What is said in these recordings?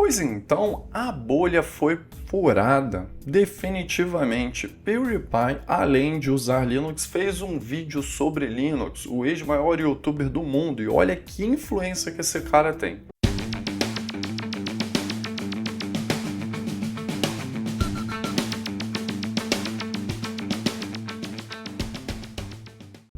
Pois então, a bolha foi furada definitivamente. PewDiePie, além de usar Linux, fez um vídeo sobre Linux, o ex-maior youtuber do mundo, e olha que influência que esse cara tem.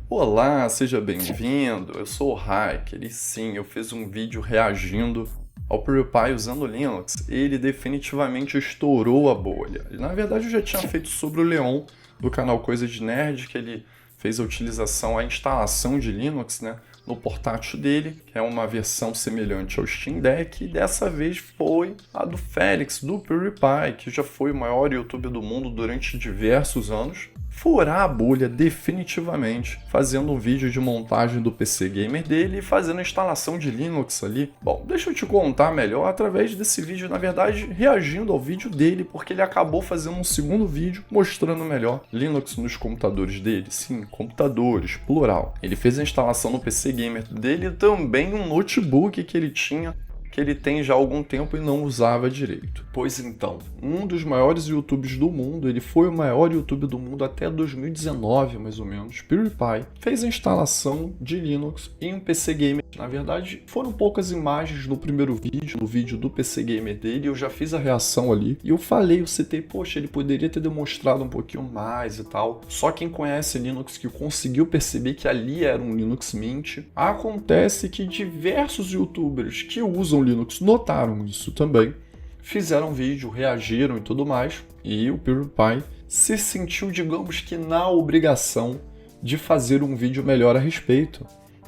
Olá, seja bem-vindo, eu sou o Hiker e sim, eu fiz um vídeo reagindo ao PewDiePie usando Linux. Ele definitivamente estourou a bolha. Na verdade eu já tinha feito sobre o Leon, do canal Coisa de Nerd, que ele fez a utilização, a instalação de Linux, né, no portátil dele, que é uma versão semelhante ao Steam Deck, e dessa vez foi a do Félix, do PewDiePie, que já foi o maior youtuber do mundo durante diversos anos, furar a bolha definitivamente, fazendo um vídeo de montagem do PC Gamer dele e fazendo a instalação de Linux ali. Bom, deixa eu te contar melhor através desse vídeo, na verdade, reagindo ao vídeo dele, porque ele acabou fazendo um segundo vídeo mostrando melhor Linux nos computadores dele. Sim, computadores, plural. Ele fez a instalação no PC Gamer dele e também um notebook que ele tinha, que ele tem já há algum tempo e não usava direito. Pois então, um dos maiores YouTubers do mundo, ele foi o maior YouTuber do mundo até 2019, mais ou menos, PewDiePie, fez a instalação de Linux em um PC Gamer. Na verdade, foram poucas imagens no primeiro vídeo, no vídeo do PC Gamer dele, eu já fiz a reação ali, e eu citei, poxa, ele poderia ter demonstrado um pouquinho mais e tal. Só quem conhece Linux que conseguiu perceber que ali era um Linux Mint. Acontece que diversos YouTubers que usam Linux notaram isso também, fizeram vídeo, reagiram e tudo mais, e o PewDiePie se sentiu, digamos que, na obrigação de fazer um vídeo melhor a respeito.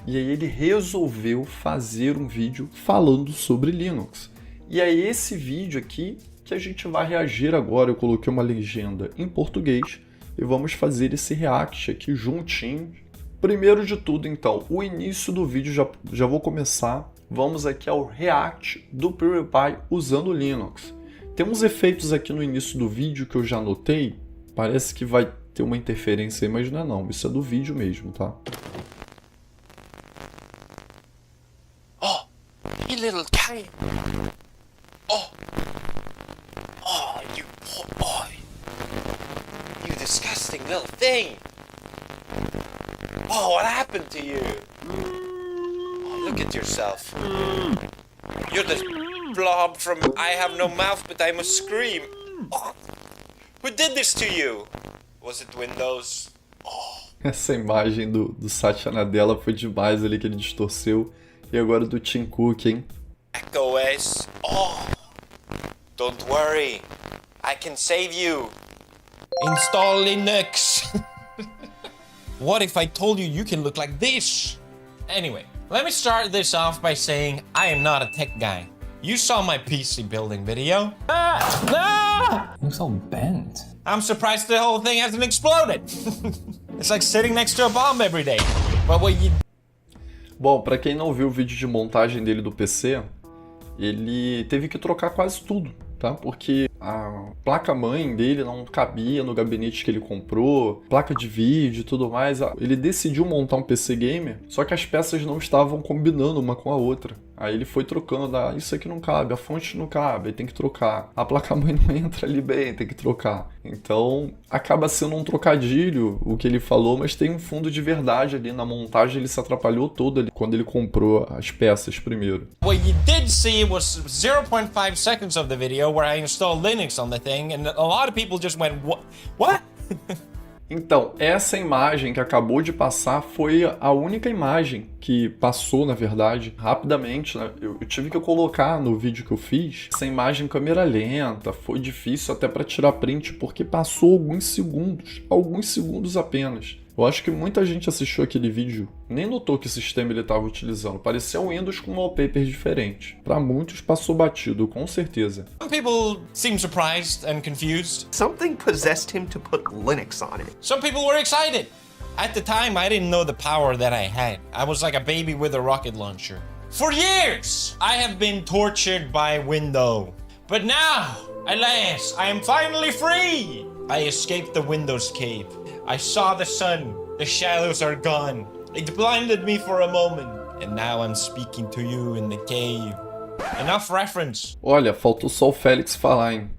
E aí ele resolveu fazer um vídeo falando sobre Linux. E é esse vídeo aqui que a gente vai reagir agora. Eu coloquei uma legenda em português e vamos fazer esse react aqui juntinho. Primeiro de tudo, então, o início do vídeo já vou começar. Vamos aqui ao react do PewDiePie usando Linux. Tem uns efeitos aqui no início do vídeo que eu já notei. Parece que vai ter uma interferência aí, mas não é não. Isso é do vídeo mesmo, tá? Oh, you little guy. Oh, you poor boy. You disgusting little thing. Oh, what happened to you? Look at yourself. You're the blob from I Have No Mouth But I Must Scream. Oh, who did this to you? Was it Windows? Oh. Essa imagem do Satya Nadella foi demais ali, que ele distorceu. E agora do Tim Cook, hein? macOS. Oh, don't worry. I can save you. Install Linux. What if I told you you can look like this? Anyway. Let me start this off by saying I am not a tech guy. You saw my PC building video. You're so bent. I'm surprised the whole thing hasn't exploded. It's like sitting next to a bomb every day. But what you... Bom, para quem não viu o vídeo de montagem dele do PC, ele teve que trocar quase tudo, tá? Porque a placa-mãe dele não cabia no gabinete que ele comprou, placa de vídeo e tudo mais. Ele decidiu montar um PC Gamer, só que as peças não estavam combinando uma com a outra. Aí ele foi trocando, isso aqui não cabe, a fonte não cabe, aí tem que trocar. A placa-mãe não entra ali bem, tem que trocar. Então, acaba sendo um trocadilho o que ele falou, mas tem um fundo de verdade ali. Na montagem ele se atrapalhou todo ali quando ele comprou as peças primeiro. What you did see was 0.5 seconds of the video where I installed Linux on the thing and a lot of people just went, what? Então, essa imagem que acabou de passar foi a única imagem que passou, na verdade, rapidamente, né? Eu tive que colocar no vídeo que eu fiz essa imagem em câmera lenta, foi difícil até para tirar print, porque passou alguns segundos apenas. Eu acho que muita gente assistiu aquele vídeo, nem notou que sistema ele estava utilizando. Parecia um Windows com um wallpaper diferente. Para muitos passou batido, com certeza. Some people seem surprised and confused. Something possessed him to put Linux on it. Some people were excited. At the time, I didn't know the power that I had. I was like a baby with a rocket launcher. For years, I have been tortured by Windows. But now, alas, I am finally free. I escaped the Windows cave. I saw the sun. The shadows are gone. It blinded me for a moment. And now I'm speaking to you in the cave. Enough reference. Olha, faltou só o Félix falar, hein?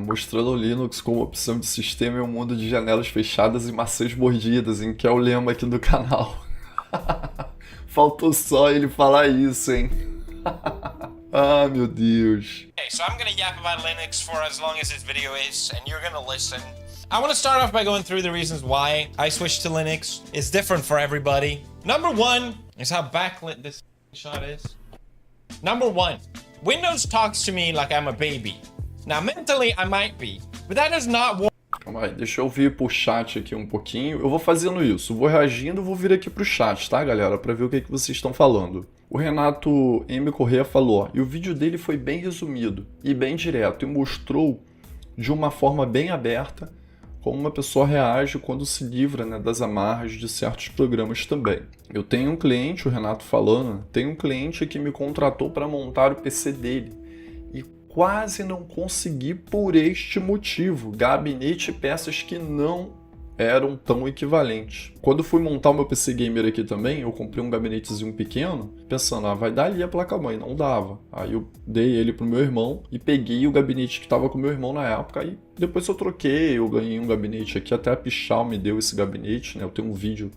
Mostrando o Linux como opção de sistema em um mundo de janelas fechadas e maçãs mordidas, hein? Que é o lema aqui do canal. Faltou só ele falar isso, hein? Ah, meu Deus. Okay, so I'm gonna yap about Linux for as long as this video is, and you're gonna listen. I want to start off by going through the reasons why I switched to Linux. It's different for everybody. Number one is how backlit this shot is. Number one, Windows talks to me like I'm a baby. Now, mentally, I might be, but that does not warrant. Calma aí, deixa eu vir pro chat aqui um pouquinho. Eu vou fazendo isso, vou reagindo, vou vir aqui pro chat, tá, galera? Pra ver o que vocês estão falando. O Renato M. Corrêa falou, ó, e o vídeo dele foi bem resumido e bem direto, e mostrou de uma forma bem aberta como uma pessoa reage quando se livra, né, das amarras de certos programas também. Eu tenho um cliente, o Renato falando, tem um cliente que me contratou para montar o PC dele e quase não consegui por este motivo, gabinete e peças que não eram tão equivalentes. Quando fui montar o meu PC gamer aqui também, eu comprei um gabinetezinho pequeno, pensando, vai dar ali a placa-mãe, não dava. Aí eu dei ele pro meu irmão e peguei o gabinete que estava com meu irmão na época, e depois eu troquei, eu ganhei um gabinete aqui, até a Pichal me deu esse gabinete, né? Eu tenho um vídeo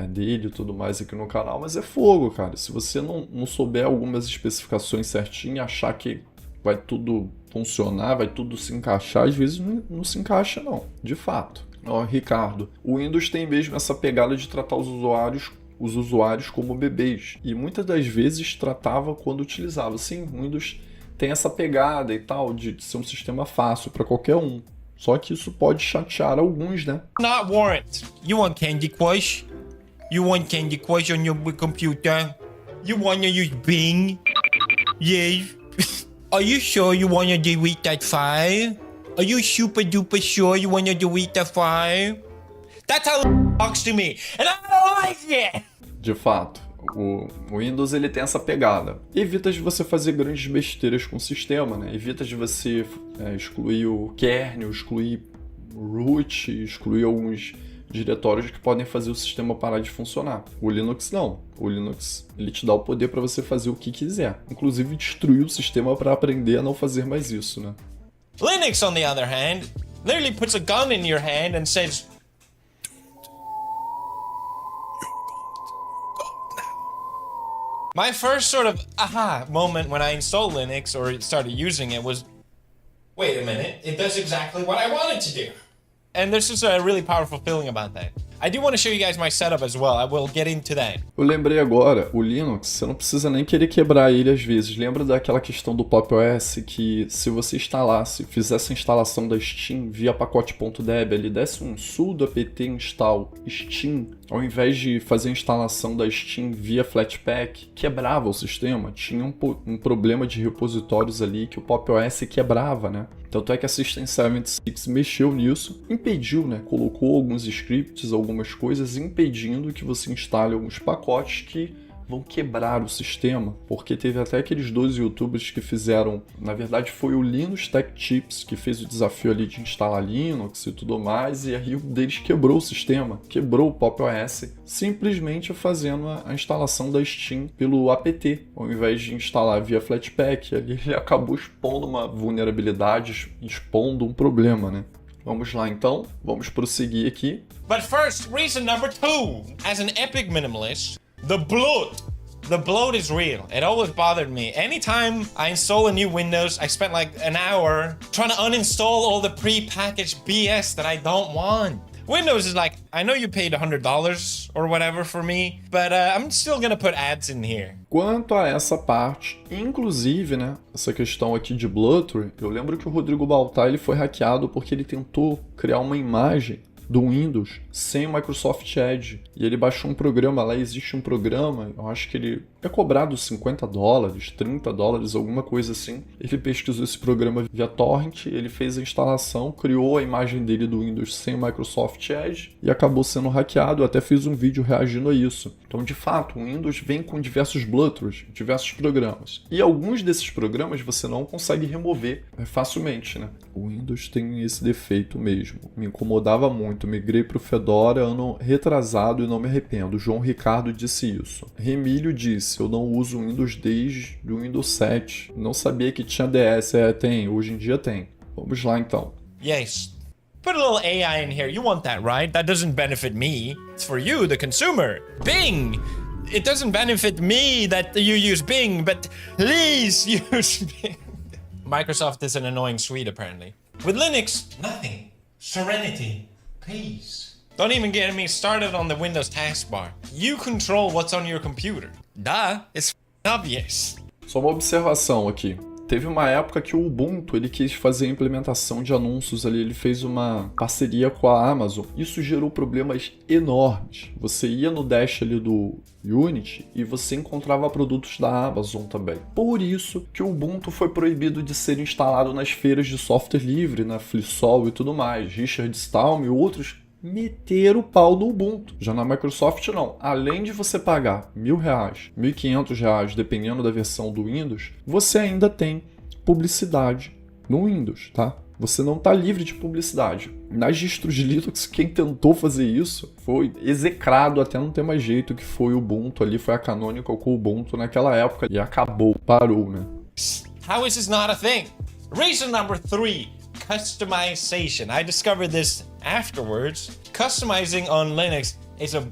dele e tudo mais aqui no canal, mas é fogo, cara. Se você não souber algumas especificações certinho e achar que vai tudo funcionar, vai tudo se encaixar, às vezes não se encaixa não, de fato. Ó, Ricardo, o Windows tem mesmo essa pegada de tratar os usuários como bebês, e muitas das vezes tratava quando utilizava. Sim, o Windows tem essa pegada e tal, de ser um sistema fácil para qualquer um. Só que isso pode chatear alguns, né? Not warrant. You want Candy Crush? You want Candy Crush on your computer? You wanna use Bing? Yes. Are you sure you wanna delete that file? Are you super duper sure you wanna delete that file? That's how it talks to me, and I don't like it! De fato, o Windows ele tem essa pegada. Evita de você fazer grandes besteiras com o sistema, né? Evita de você excluir o kernel, excluir o root, excluir alguns diretórios que podem fazer o sistema parar de funcionar. O Linux não. O Linux ele te dá o poder para você fazer o que quiser, inclusive destruir o sistema para aprender a não fazer mais isso, né? Linux, on the other hand, literally puts a gun in your hand and says, my first sort of aha moment when I installed Linux or started using it was, wait a minute, it does exactly what I want it to do. And there's just a really powerful feeling about that. I do want to show you guys my setup as well. I will get into that. Eu lembrei agora, o Linux, você não precisa nem querer quebrar ele às vezes. Lembra daquela questão do Pop! OS que se você instalasse, fizesse a instalação da Steam via pacote.deb, ele desse um sudo apt install Steam, ao invés de fazer a instalação da Steam via Flatpak, quebrava o sistema. Tinha um problema de repositórios ali que o Pop! OS quebrava, né? Tanto é que a System76 mexeu nisso, impediu, né? Colocou alguns scripts, algumas coisas, impedindo que você instale alguns pacotes que vão quebrar o sistema, porque teve até aqueles 2 youtubers que fizeram, na verdade foi o Linus Tech Tips que fez o desafio ali de instalar Linux e tudo mais, e aí um deles quebrou o sistema, quebrou o Pop! OS, simplesmente fazendo a instalação da Steam pelo apt, ao invés de instalar via Flatpak. Ali ele acabou expondo uma vulnerabilidade, expondo um problema, né? Vamos lá então, vamos prosseguir aqui. But first, reason number 2. As an epic minimalist, the bloat. The bloat is real. It always bothered me. Anytime I install a new Windows, I spend like an hour trying to uninstall all the pre-packaged BS that I don't want. Windows is like, I know you paid $100 or whatever for me, but I'm still gonna put ads in here. Quanto a essa parte, inclusive, né, essa questão aqui de bloatware, eu lembro que o Rodrigo Baltar ele foi hackeado porque ele tentou criar uma imagem do Windows sem o Microsoft Edge. E ele baixou um programa, lá existe um programa, eu acho que ele é cobrado $50, $30, alguma coisa assim. Ele pesquisou esse programa via torrent, ele fez a instalação, criou a imagem dele do Windows sem o Microsoft Edge e acabou sendo hackeado. Eu até fiz um vídeo reagindo a isso. Então, de fato, o Windows vem com diversos bloatwares, diversos programas. E alguns desses programas você não consegue remover facilmente, né? O Windows tem esse defeito mesmo. Me incomodava muito. muito. Migrei pro Fedora ano retrasado e não me arrependo. João Ricardo disse isso. Remílio disse, eu não uso Windows desde o Windows 7. Não sabia que tinha DS. Tem, hoje em dia tem. Vamos lá então. Yes. Put a little AI in here. You want that, right? That doesn't benefit me. It's for you, the consumer. Bing! It doesn't benefit me that you use Bing, but please use Bing. Microsoft is an annoying suite, apparently. With Linux, nothing. Serenity. Peace. Don't even get me started on the Windows taskbar. You control what's on your computer. Duh, it's obvious. Só uma observação aqui. Teve uma época que o Ubuntu ele quis fazer a implementação de anúncios ali, ele fez uma parceria com a Amazon. Isso gerou problemas enormes. Você ia no dash ali do Unity e você encontrava produtos da Amazon também. Por isso que o Ubuntu foi proibido de ser instalado nas feiras de software livre, na FreeSol e tudo mais. Richard Stallman e outros meteram o pau no Ubuntu. Já na Microsoft não. Além de você pagar R$1.000, R$1.500, dependendo da versão do Windows, você ainda tem publicidade no Windows, tá? Você não está livre de publicidade. Nas distros de Linux, quem tentou fazer isso foi execrado até não ter mais jeito, que foi o Ubuntu ali, foi a Canonical com o Ubuntu naquela época e acabou, parou, né? How is this not a thing? Reason number 3. Customization. I discovered this afterwards. Customizing on Linux is a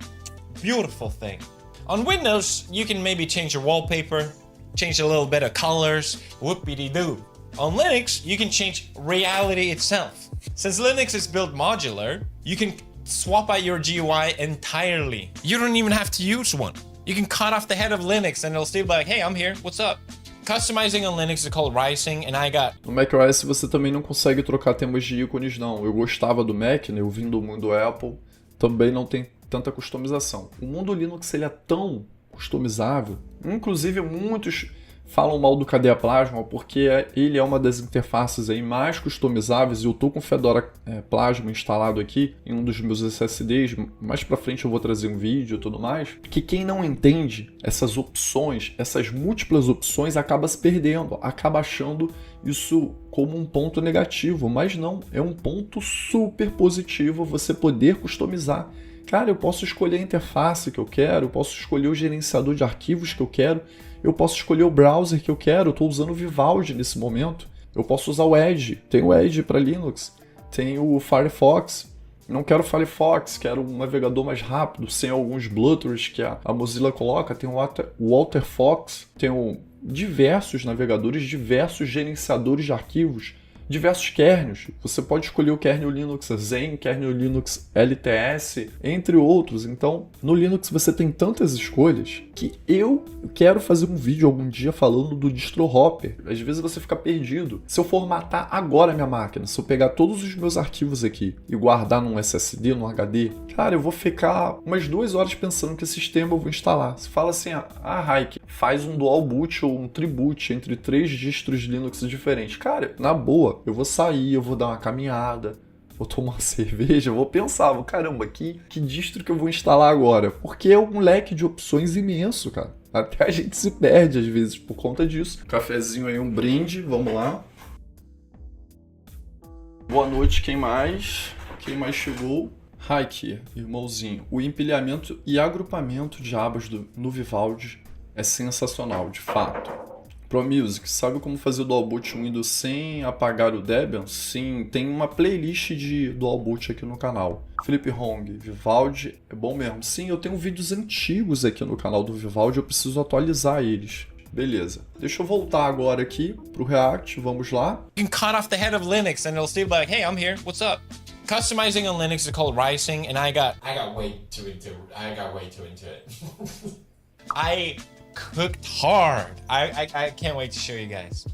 beautiful thing. On Windows, you can maybe change your wallpaper, change a little bit of colors, whoopity-doo. On Linux, you can change reality itself. Since Linux is built modular, you can swap out your GUI entirely. You don't even have to use one. You can cut off the head of Linux and it'll still be like, hey, I'm here, what's up? Customizing on Linux is called Rising, and I got... No macOS você também não consegue trocar temas de ícones, não. Eu gostava do Mac, né? Eu vim do mundo Apple, também não tem tanta customização. O mundo Linux ele é tão customizável, inclusive muitos falam mal do Cadeia Plasma porque ele é uma das interfaces aí mais customizáveis e eu tô com o Fedora Plasma instalado aqui em um dos meus SSDs, mais pra frente eu vou trazer um vídeo e tudo mais, que quem não entende essas opções, essas múltiplas opções acaba se perdendo, acaba achando isso como um ponto negativo, mas não, é um ponto super positivo você poder customizar. Cara, eu posso escolher a interface que eu quero, eu posso escolher o gerenciador de arquivos que eu quero, eu posso escolher o browser que eu quero, eu estou usando o Vivaldi nesse momento. Eu posso usar o Edge, tem o Edge para Linux, tem o Firefox. Não quero Firefox, quero um navegador mais rápido, sem alguns bloaters que a Mozilla coloca. Tem o Walterfox, tem diversos navegadores, diversos gerenciadores de arquivos, diversos kernels. Você pode escolher o kernel Linux Zen, kernel Linux LTS, entre outros. Então, no Linux você tem tantas escolhas que eu quero fazer um vídeo algum dia falando do distro Hopper. Às vezes você fica perdido. Se eu formatar agora a minha máquina, se eu pegar todos os meus arquivos aqui e guardar num SSD, num HD, cara, eu vou ficar umas 2 horas pensando que sistema eu vou instalar. Você fala assim, Raik, faz um dual boot ou um triboot entre 3 distros de Linux diferentes. Cara, na boa, eu vou sair, eu vou dar uma caminhada, vou tomar uma cerveja, vou pensar, caramba, que distro que eu vou instalar agora? Porque é um leque de opções imenso, cara. Até a gente se perde às vezes por conta disso. Cafezinho aí, um brinde, vamos lá. Boa noite, quem mais? Quem mais chegou? Raik, irmãozinho, o empilhamento e agrupamento de abas no Vivaldi é sensacional, de fato. ProMusic, sabe como fazer o Dual Boot Windows sem apagar o Debian? Sim, tem uma playlist de Dual Boot aqui no canal. Felipe Hong, Vivaldi é bom mesmo. Sim, eu tenho vídeos antigos aqui no canal do Vivaldi, eu preciso atualizar eles. Beleza. Deixa eu voltar agora aqui pro React, vamos lá. You can cut off the head of Linux and it'll still be like, hey, I'm here, what's up? Customizing on Linux is called Rising, and I got way too into it. I cooked hard. I can't wait to show you guys.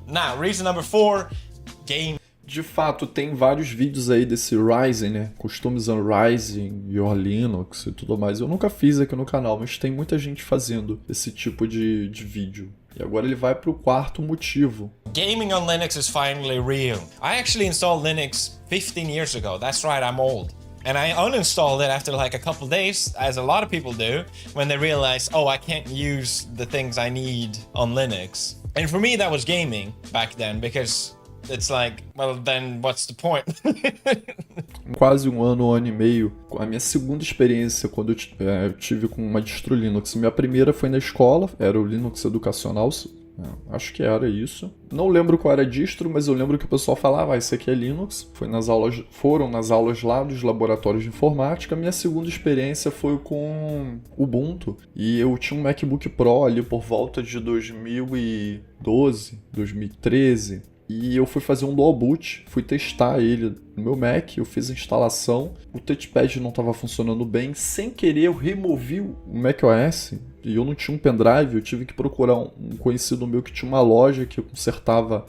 Now, reason number 4, game. De fato, tem vários vídeos aí desse Rising, né? Customizando Rising, Your Linux e tudo mais. Eu nunca fiz aqui no canal, mas tem muita gente fazendo esse tipo de vídeo. E agora ele vai pro 4º motivo. Gaming on Linux is finally real. I actually installed Linux 15 years ago. That's right, I'm old. And I uninstalled it after like a couple days, as a lot of people do, when they realize, oh, I can't use the things I need on Linux. And for me, that was gaming back then, because it's like, well, then what's the point? quase um ano e meio. A minha segunda experiência quando eu tive com uma distro Linux. Minha primeira foi na escola, era o Linux Educacional, acho que era isso. Não lembro qual era a distro, mas eu lembro que o pessoal falava, isso aqui é Linux. Foram nas aulas lá dos laboratórios de informática. Minha segunda experiência foi com Ubuntu. E eu tinha um MacBook Pro ali por volta de 2012, 2013. E eu fui fazer um dual boot, fui testar ele no meu Mac, eu fiz a instalação, o touchpad não estava funcionando bem, sem querer eu removi o macOS e eu não tinha um pendrive, eu tive que procurar um conhecido meu que tinha uma loja que consertava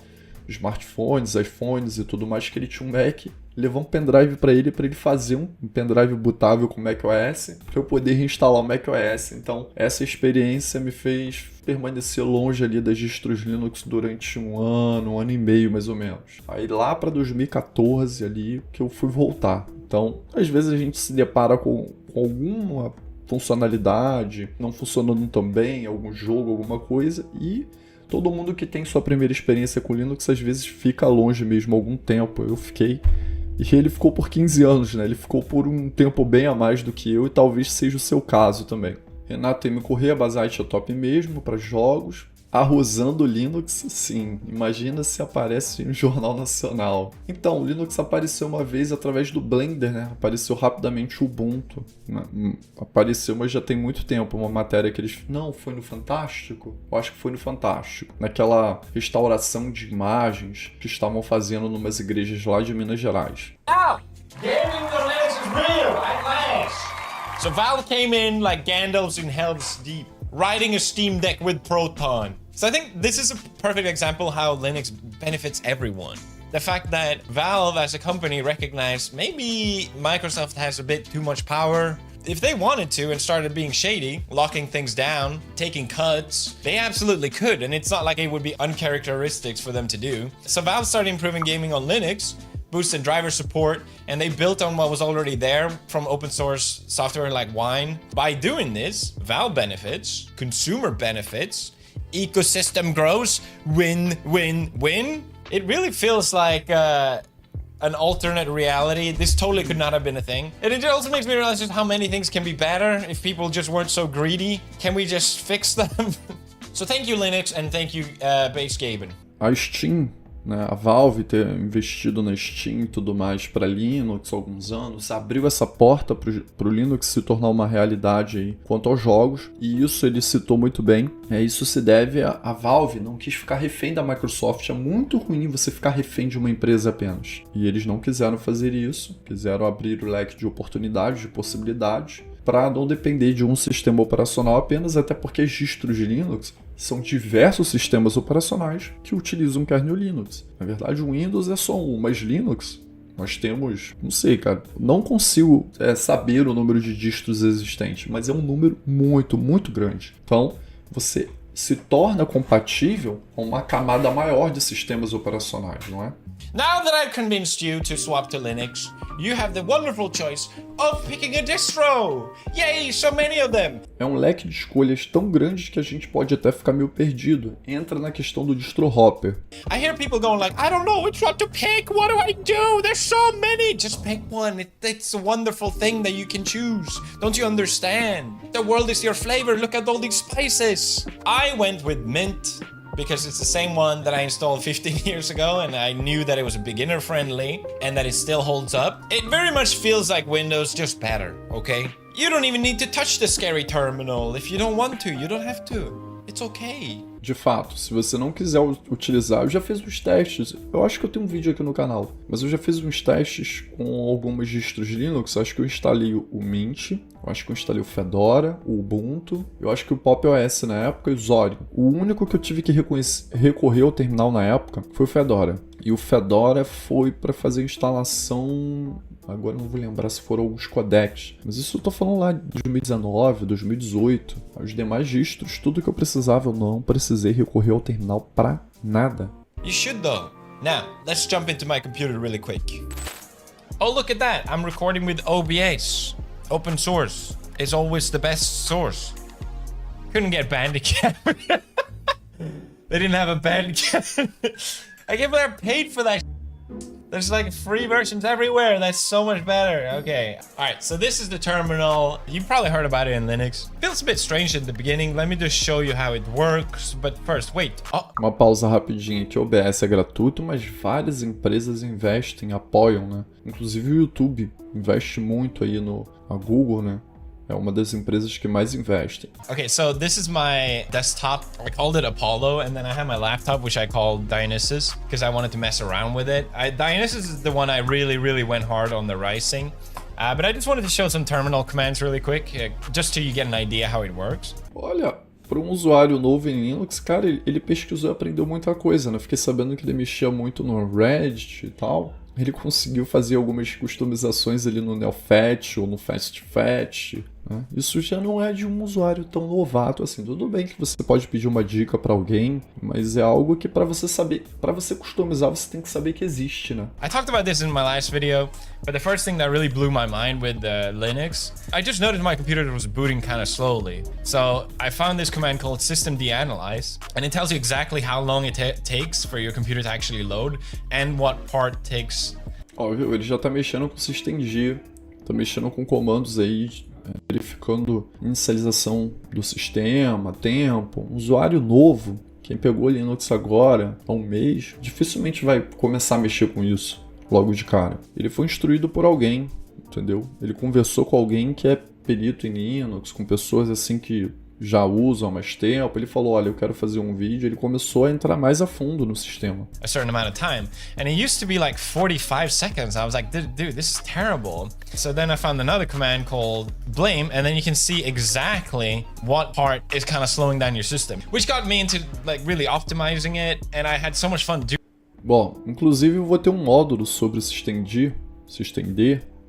smartphones, iPhones e tudo mais, que ele tinha um Mac, levar um pendrive para ele fazer um pendrive bootável com macOS, para eu poder reinstalar o macOS. Então essa experiência me fez permanecer longe ali das distros Linux durante um ano e meio mais ou menos. Aí lá para 2014 ali que eu fui voltar. Então às vezes a gente se depara com alguma funcionalidade não funcionando tão bem, algum jogo, alguma coisa, e todo mundo que tem sua primeira experiência com Linux às vezes fica longe mesmo algum tempo. Eu fiquei. E ele ficou por 15 anos, né? Ele ficou por um tempo bem a mais do que eu e talvez seja o seu caso também. Renato M. Corrêa, Basite é top mesmo para jogos. Arrosando Linux, sim. Imagina se aparece no Jornal Nacional. Então, o Linux apareceu uma vez através do Blender, né? Apareceu rapidamente o Ubuntu. Apareceu, mas já tem muito tempo. Uma matéria que eles... Não, foi no Fantástico? Eu acho que foi no Fantástico. Naquela restauração de imagens que estavam fazendo numas igrejas lá de Minas Gerais. Now, gaming the Linux is real at last. So Valve came in like Gandalf in Helm's Deep, riding a Steam Deck with Proton. So I think this is a perfect example how Linux benefits everyone. The fact that Valve as a company recognized maybe Microsoft has a bit too much power. If they wanted to and started being shady, locking things down, taking cuts, they absolutely could, and it's not like it would be uncharacteristics for them to do. So Valve started improving gaming on Linux, boosted driver support, and they built on what was already there from open source software like Wine. By doing this, Valve benefits, consumer benefits, ecosystem grows, win, win, win. It really feels like an alternate reality. This totally could not have been a thing. And it also makes me realize just how many things can be better if people just weren't so greedy. Can we just fix them? So thank you, Linux, and thank you, Base Gaben. A Steam, né, a Valve ter investido na Steam e tudo mais para Linux há alguns anos, abriu essa porta para o Linux se tornar uma realidade aí quanto aos jogos, e isso ele citou muito bem. Isso se deve a Valve não quis ficar refém da Microsoft. É muito ruim você ficar refém de uma empresa apenas. E eles não quiseram fazer isso, quiseram abrir o leque de oportunidades, de possibilidades, para não depender de um sistema operacional apenas, até porque as distros de Linux são diversos sistemas operacionais que utilizam kernel Linux. Na verdade, o Windows é só um, mas Linux, nós temos, não sei, cara, não consigo saber o número de distros existentes, mas é um número muito, muito grande. Então, você se torna compatível com uma camada maior de sistemas operacionais, não é? Now that I've convinced you to swap to Linux, you have the wonderful choice of picking a distro! Yay, so many of them! É um leque de escolhas tão grande que a gente pode até ficar meio perdido. Entra na questão do distro hopper. I hear people going like, I don't know which one to pick, what do I do? There's so many! Just pick one, it's a wonderful thing that you can choose. Don't you understand? The world is your flavor, look at all these spices! I went with Mint, because it's the same one that I installed 15 years ago, and I knew that it was beginner friendly and that it still holds up. It very much feels like Windows, just better, okay? You don't even need to touch the scary terminal. If you don't want to, you don't have to. It's okay. De fato, se você não quiser utilizar, eu já fiz uns testes, eu acho que eu tenho um vídeo aqui no canal, mas eu já fiz uns testes com algumas distros de Linux. Acho que eu instalei o Mint, eu acho que eu instalei o Fedora, o Ubuntu, eu acho que o Pop! OS na época e o Zorin. O único que eu tive que recorrer ao terminal na época foi o Fedora. E o Fedora foi para fazer instalação... Agora eu não vou lembrar se foram alguns codecs. Mas isso eu tô falando lá de 2019, 2018. Os demais distros, tudo que eu precisava, eu não precisei recorrer ao terminal pra nada. You should though. Now, let's jump into my computer really quick. Oh, look at that. I'm recording with OBS. Open source is always the best source. Couldn't get Bandicam. They didn't have a Bandicam. I can't believe I paid for that. There's like free versions everywhere. That's so much better. Okay. All right. So this is the terminal. You probably heard about it in Linux. Feels a bit strange at the beginning. Let me just show you how it works. But first, wait. Oh. Uma pausa rapidinha aqui. O OBS é gratuito, mas várias empresas investem, apoiam, né? Inclusive o YouTube investe muito aí a Google, né? É uma das empresas que mais investem. Okay, so this is my desktop. I called it Apollo, and then I have my laptop, which I called Dionysus, because I wanted to mess around with it. Dionysus is the one I really went hard on the rising. But I just wanted to show some terminal commands really quick, just so you get an idea how it works. Olha, para um usuário novo em Linux, cara, ele pesquisou e aprendeu muita coisa, né? Fiquei sabendo que ele mexia muito no Reddit e tal. Ele conseguiu fazer algumas customizações ali no NeoFetch ou no FastFetch, né? Isso já não é de um usuário tão novato assim. Tudo bem que você pode pedir uma dica para alguém, mas é algo que para você saber, para você customizar, você tem que saber que existe, né? I talked about this in my last video, but the first thing that really blew my mind with Linux, I just noticed my computer was booting kind of slowly. So I found this command called systemdanalyze, and it tells you exactly how long it takes for your computer to actually load and what part takes. Ó, viu? Ele já tá mexendo com o systemd, tá mexendo com comandos aí, verificando inicialização do sistema, tempo. Um usuário novo, quem pegou Linux agora, há um mês, dificilmente vai começar a mexer com isso logo de cara. Ele foi instruído por alguém, entendeu? Ele conversou com alguém que é perito em Linux, com pessoas assim que já usam há mais tempo. Ele falou, olha, eu quero fazer um vídeo. Ele começou a entrar mais a fundo no sistema. A certain amount of time, and it used to be like 45 seconds. I was like, dude, this is terrible. So then I found another command called blame, and then you can see exactly what part is kind of slowing down your system, which got me into like really optimizing it, and I had so much fun doing. Bom, inclusive eu vou ter um módulo sobre systemd,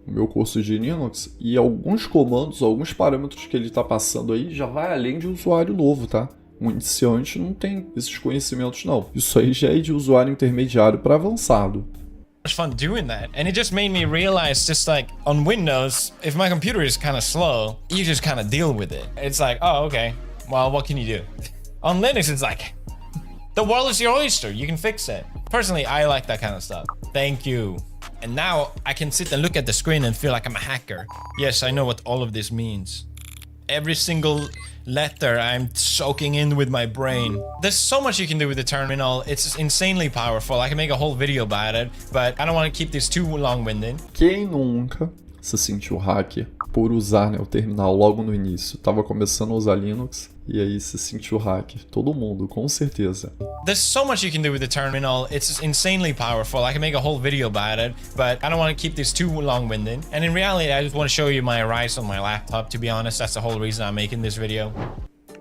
no meu curso de Linux, e alguns comandos, alguns parâmetros que ele está passando aí já vai além de um usuário novo, tá? Um iniciante não tem esses conhecimentos, não. Isso aí já é de usuário intermediário para avançado. Fun doing that, and it just made me realize, just like on Windows, if my computer is kind of slow, you just kind of deal with it. It's like, oh, okay, well, what can you do? On Linux, it's like, the world is your oyster, you can fix it. Personally, I like that kind of stuff. Thank you. And now I can sit and look at the screen and feel like I'm a hacker. Yes, I know what all of this means. Every single letter I'm soaking in with my brain. There's so much you can do with the terminal. It's insanely powerful. I can make a whole video about it, but I don't want to keep this too long-winded. Quem nunca se sentiu hacker por usar, né, o terminal logo no início? Tava começando a usar Linux e aí se sentiu hacker. Todo mundo, com certeza. There's so much you can do with the terminal. It's insanely powerful. I can make a whole video about it, but I don't want to keep this too long-winded. And in reality, I just want to show you my Rise on my laptop, to be honest. That's the whole reason I'm making this video.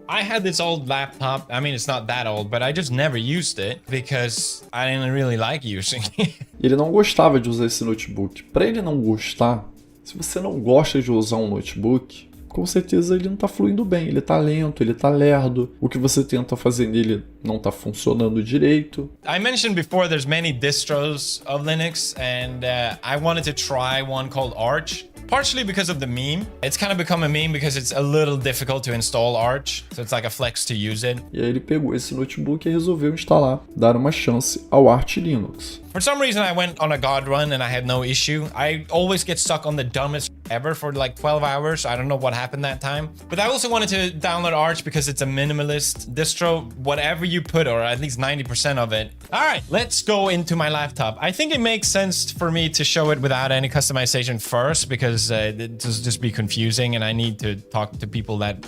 I had this old laptop. I mean, it's not that old, but I just never used it because I didn't really like using it. Ele não gostava de usar esse notebook. Para ele não gostar, se você não gosta de usar um notebook, com certeza ele não tá fluindo bem, ele tá lento, ele tá lerdo, o que você tenta fazer nele não tá funcionando direito. I mentioned before there's many distros of Linux, and I wanted to try one called Arch. Partially because of the meme. It's kind of become a meme because it's a little difficult to install Arch, so it's like a flex to use it. E aí ele pegou esse notebook e resolveu instalar, dar uma chance ao Arch Linux. For some reason, I went on a God run and I had no issue. I always get stuck on the dumbest ever for like 12 hours. I don't know what happened that time. But I also wanted to download Arch because it's a minimalist distro. Whatever you put, or at least 90% of it. All right, let's go into my laptop. I think it makes sense for me to show it without any customization first because it just be confusing and I need to talk to people that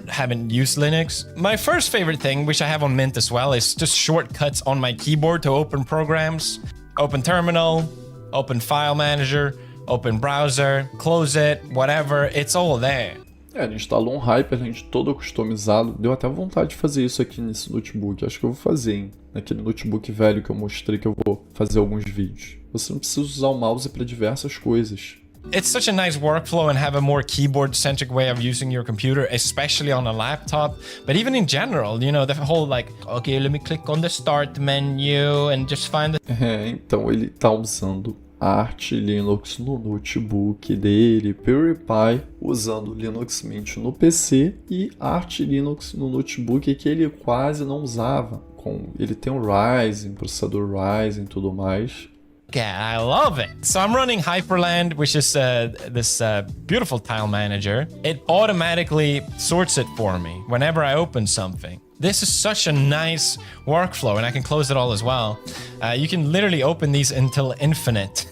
haven't used Linux. My first favorite thing, which I have on Mint as well, is just shortcuts on my keyboard to open programs. Open terminal, open file manager, open browser, close it, whatever, it's all there. Ele instalou um Hyperland todo customizado. Deu até vontade de fazer isso aqui nesse notebook. Acho que eu vou fazer, hein? Naquele notebook velho que eu mostrei que eu vou fazer alguns vídeos. Você não precisa usar o mouse para diversas coisas. It's such a nice workflow and have a more keyboard-centric way of using your computer, especially on a laptop. But even in general, you know, the whole like, okay, let me click on the start menu and just find the... Então ele tá usando Arch Linux no notebook dele, PewDiePie usando Linux Mint no PC e Arch Linux no notebook que ele quase não usava. Ele tem o Ryzen, processador Ryzen e tudo mais. I love it. So I'm running Hyperland, which is this beautiful tile manager. It automatically sorts it for me whenever I open something. This is such a nice workflow, and I can close it all as well. You can literally open these until infinite.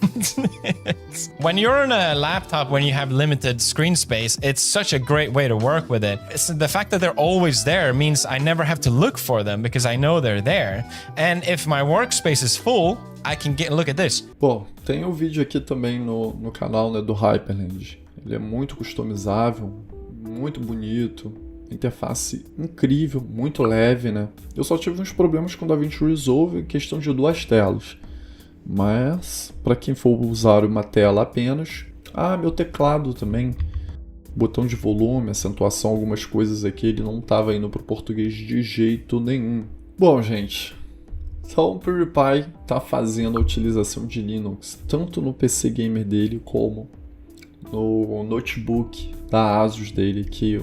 When you're on a laptop, when you have limited screen space, it's such a great way to work with it. The fact that they're always there means I never have to look for them because I know they're there. And if my workspace is full, I can look at this. Bom, tem um vídeo aqui também no canal, né, do Hyperland. Ele é muito customizável, muito bonito. Interface incrível, muito leve, né? Eu só tive uns problemas com o DaVinci Resolve em questão de 2 telas. Mas, para quem for usar uma tela apenas... meu teclado também. Botão de volume, acentuação, algumas coisas aqui, ele não estava indo para o português de jeito nenhum. Bom, gente... Então o PewDiePie está fazendo a utilização de Linux tanto no PC gamer dele como no notebook da Asus dele, que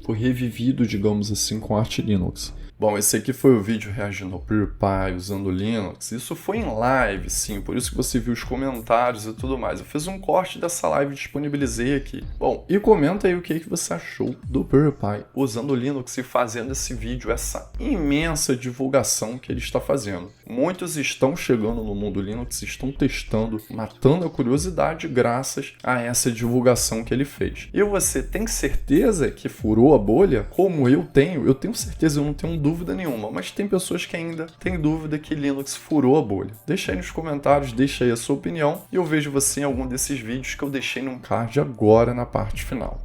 foi revivido, digamos assim, com Arch Linux. Bom, esse aqui foi o vídeo reagindo ao PewDiePie usando Linux. Isso foi em live, sim, por isso que você viu os comentários e tudo mais. Eu fiz um corte dessa live e disponibilizei aqui. Bom, e comenta aí o que você achou do PewDiePie usando Linux e fazendo esse vídeo, essa imensa divulgação que ele está fazendo. Muitos estão chegando no mundo Linux, estão testando, matando a curiosidade graças a essa divulgação que ele fez. E você tem certeza que furou a bolha? Como eu tenho certeza, eu não tenho dúvida nenhuma, mas tem pessoas que ainda têm dúvida que Linux furou a bolha. Deixa aí nos comentários, deixa aí a sua opinião e eu vejo você em algum desses vídeos que eu deixei num card agora na parte final.